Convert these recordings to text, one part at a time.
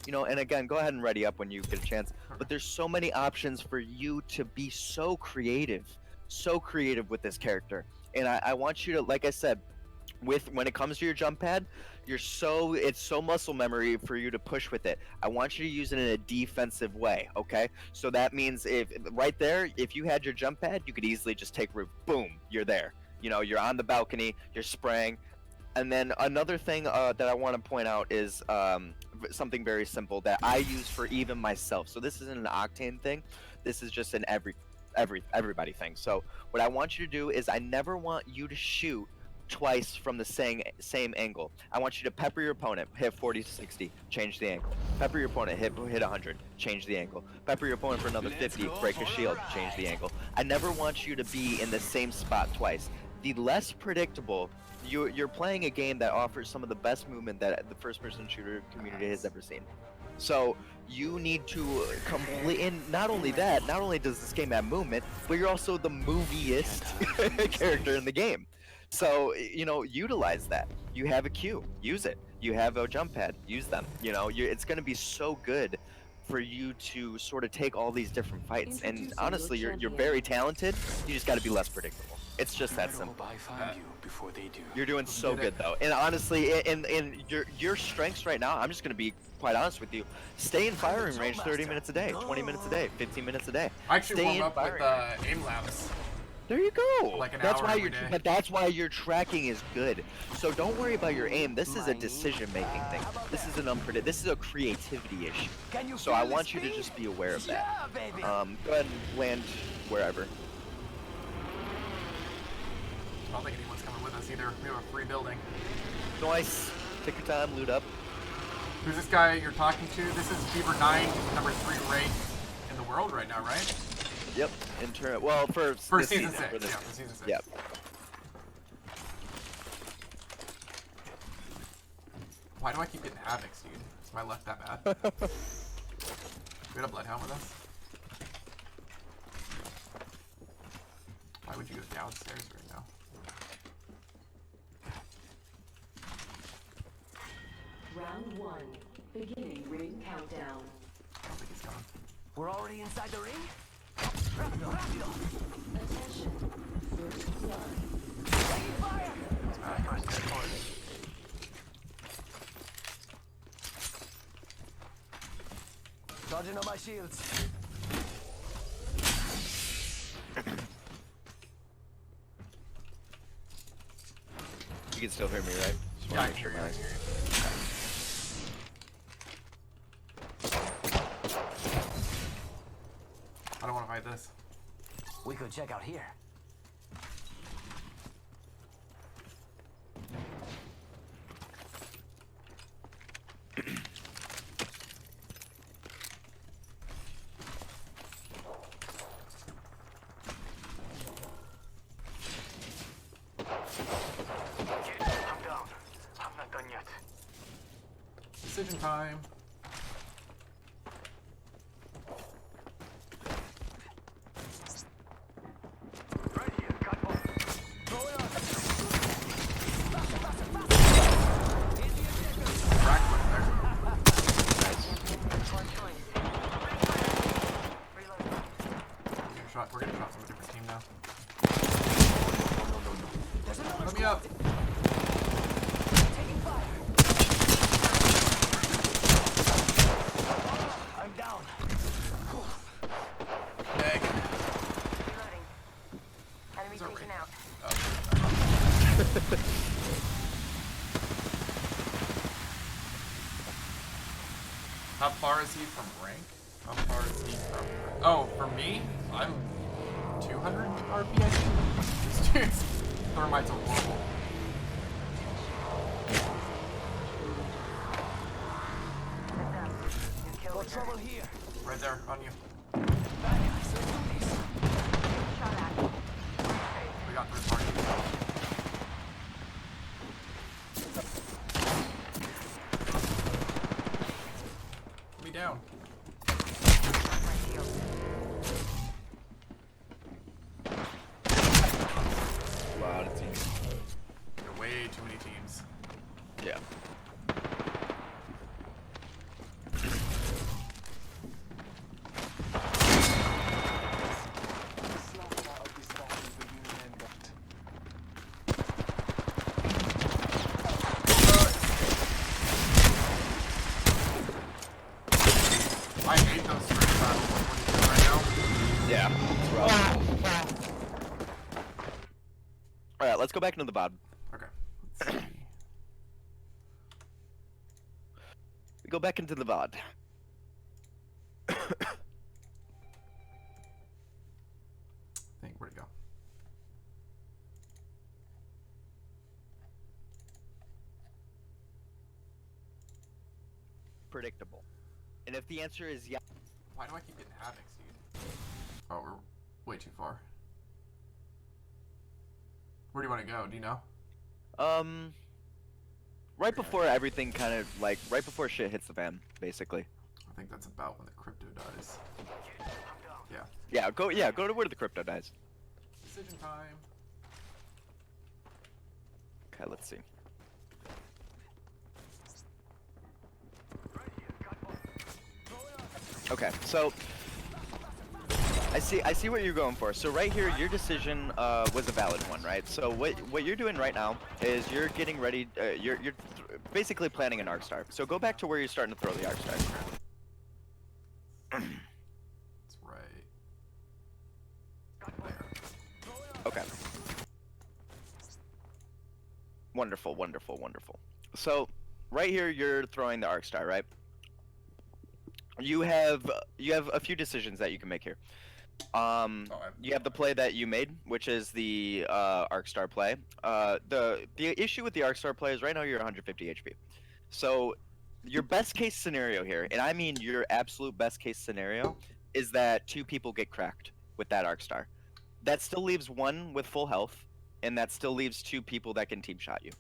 you know, and again, go ahead and ready up when you get a chance. But there's so many options for you to be so creative with this character. And I want you to, like I said, when it comes to your jump pad, it's so muscle memory for you to push with it. I want you to use it in a defensive way, okay? So that means if right there, if you had your jump pad, you could easily just take roof. Boom, you're there. You know, you're on the balcony, you're spraying. And then another thing that I want to point out is something very simple that I use for even myself. So this isn't an Octane thing. This is just an everybody thing. So what I want you to do is I never want you to shoot twice from the same angle. I want you to pepper your opponent, hit 40 to 60, change the angle. Pepper your opponent, hit 100, change the angle. Pepper your opponent for another 50, break a shield, change the angle. I never want you to be in the same spot twice. The less predictable, you're playing a game that offers some of the best movement that the first-person shooter community has ever seen. So you need to complete, and not only that, not only does this game have movement, but you're also the moviest character in the game. So, you know, utilize that. You have a Q, use it. You have a jump pad, use them. You know, it's going to be so good for you to sort of take all these different fights. And honestly, you're very talented. You just got to be less predictable. It's just that simple. You're doing so good though. And honestly, in your strengths right now, I'm just going to be quite honest with you. Stay in firing range 30 minutes a day, 20 minutes a day, 15 minutes a day. I actually warm up with aim labs. There you go. Like an that's hour why every day. but that's why your tracking is good. So don't worry about your aim. This is a decision-making thing. This is an This is a creativity issue. So I want you to just be aware of that. Go ahead and land wherever. I don't think anyone's coming with us either. We have a free building. Nice. Take your time, loot up. Who's this guy you're talking to? This is Beaver 9, number 3 wraith in the world right now, right? Yep. Well, for season 6. For season 6. Yep. Why do I keep getting havocs, dude? Is my luck that bad? We got a bloodhound with us. Why would you go downstairs right now? Round 1. Beginning ring countdown. I don't think he's coming. We're already inside the ring? Attention. First blood. Taking fire! Dodging on my shields. You can still hear me, right? Just Yeah, wanna I make hear you. sure I hear you. I don't want to fight this. We could check out here. I'm down. I'm not done yet. Decision time. Right here, got one. Throw it on. Rack foot there. We're getting shot from a different team now. Let me up. Taking fire. I'm down. Egg. Reloading. Enemy It's okay. taken out. How far is he from rank? How far is he from... Oh, for me? I'm 200 RP, I think. This dude's thermites are horrible. You killed Got me. trouble here. Right there, on you. Bad guys, let's do this. Shot at. We got third party. Put me down. My shield. Wow, the team. There are way too many teams. Yeah. All right, let's go back into the VOD. Okay. Let's see. We go back into the VOD. Think where'd it go? Predictable. And if the answer is yes, Why do I keep getting havocs, dude? Oh, we're way too far. Where do you want to go? Do you know? right before everything kind of like right before shit hits the fan, basically. I think that's about when the crypto dies. Yeah. Go to where the crypto dies. Decision time. Okay, let's see. Okay, so I see what you're going for. So right here, your decision was a valid one, right? So what you're doing right now is you're getting ready. You're basically planning an arc star. So go back to where you're starting to throw the arc star. That's right. There. Okay. Wonderful, wonderful, wonderful. So right here, you're throwing the arc star, right? You have a few decisions that you can make here. You have the play that you made, which is the arc star play. The issue with the arc star play is right now you're 150 HP. So your best case scenario here, and I mean your absolute best case scenario, is that 2 people get cracked with that arc star. That still leaves 1 with full health, and that still leaves 2 people that can team shot you.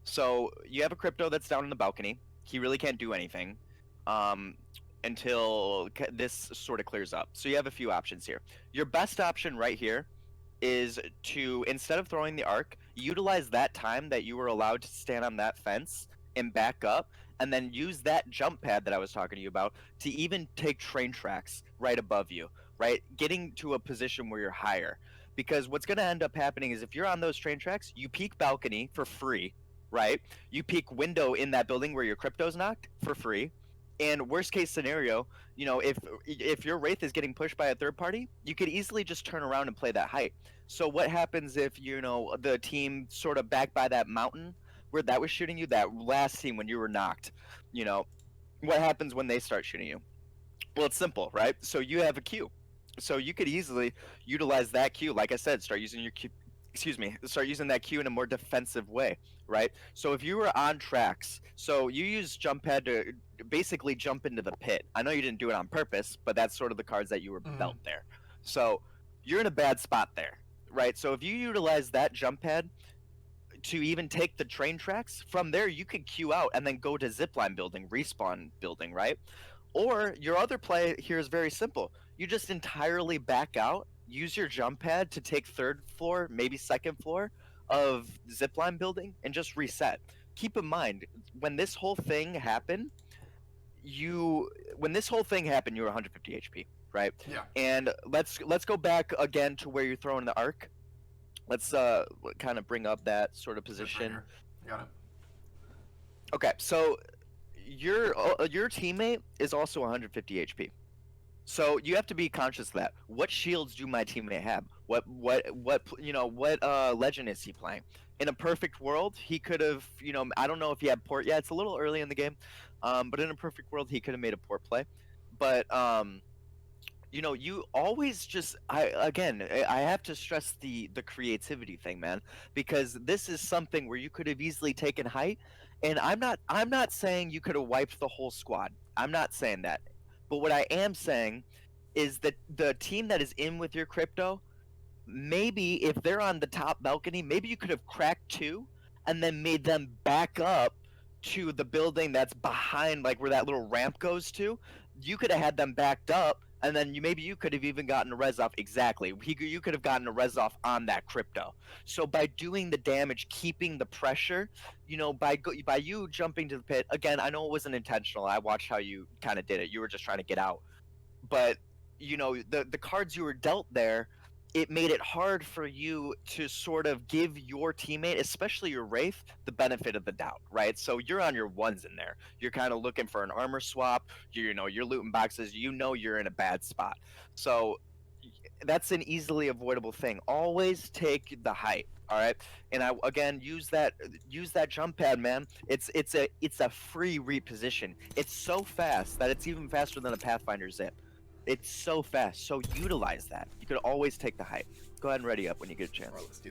So you have a crypto that's down in the balcony. He really can't do anything. Until this sort of clears up. So you have a few options here. Your best option right here is to, instead of throwing the arc, utilize that time that you were allowed to stand on that fence and back up, and then use that jump pad that I was talking to you about to even take train tracks right above you, right? Getting to a position where you're higher. Because what's going to end up happening is if you're on those train tracks, you peek balcony for free, right? You peek window in that building where your crypto's knocked for free. And worst case scenario, you know, if your wraith is getting pushed by a third party, you could easily just turn around and play that height. So what happens if, you know, the team sort of back by that mountain where that was shooting you, that last team when you were knocked, you know, what happens when they start shooting you? Well, it's simple, right? So you have a Q. So you could easily utilize that Q. Like I said, start using your Q. Start using that Q in a more defensive way, right? So if you were on tracks, so you use jump pad to basically jump into the pit. I know you didn't do it on purpose, but that's sort of the cards that you were dealt there. So you're in a bad spot there, right? So if you utilize that jump pad to even take the train tracks, from there you could queue out and then go to zipline building, respawn building, right? Or your other play here is very simple. You just entirely back out, use your jump pad to take 3rd floor, maybe 2nd floor of zipline building, and just reset. Keep in mind, when this whole thing happened, you were 150 HP, right? Yeah. And let's go back again to where you're throwing the arc. Let's kind of bring up that sort of position. Right here. Got it. Okay, so your teammate is also 150 HP. So you have to be conscious of that. What shields do my teammate have? What legend is he playing? In a perfect world, he could have, you know, I don't know if he had port yet. It's a little early in the game, but in a perfect world, he could have made a port play. But you know, you always just I have to stress the creativity thing, man, because this is something where you could have easily taken height, and I'm not saying you could have wiped the whole squad. I'm not saying that. But what I am saying is that the team that is in with your crypto, maybe if they're on the top balcony, maybe you could have cracked 2 and then made them back up to the building that's behind, like where that little ramp goes to. You could have had them backed up, and then maybe you could have even gotten a res off. Exactly. You could have gotten a res off on that crypto. So by doing the damage, keeping the pressure, you know, by you jumping to the pit, again, I know it wasn't intentional. I watched how you kind of did it. You were just trying to get out. But, you know, the cards you were dealt there, it made it hard for you to sort of give your teammate, especially your wraith, the benefit of the doubt, right? So you're on your ones in there. You're kind of looking for an armor swap. You're looting boxes. You know you're in a bad spot. So that's an easily avoidable thing. Always take the height. All right, and I again use that jump pad, man. It's a free reposition. It's so fast that it's even faster than a Pathfinder zip. It's so fast. So utilize that. You could always take the height. Go ahead and ready up when you get a chance. Alright, let's do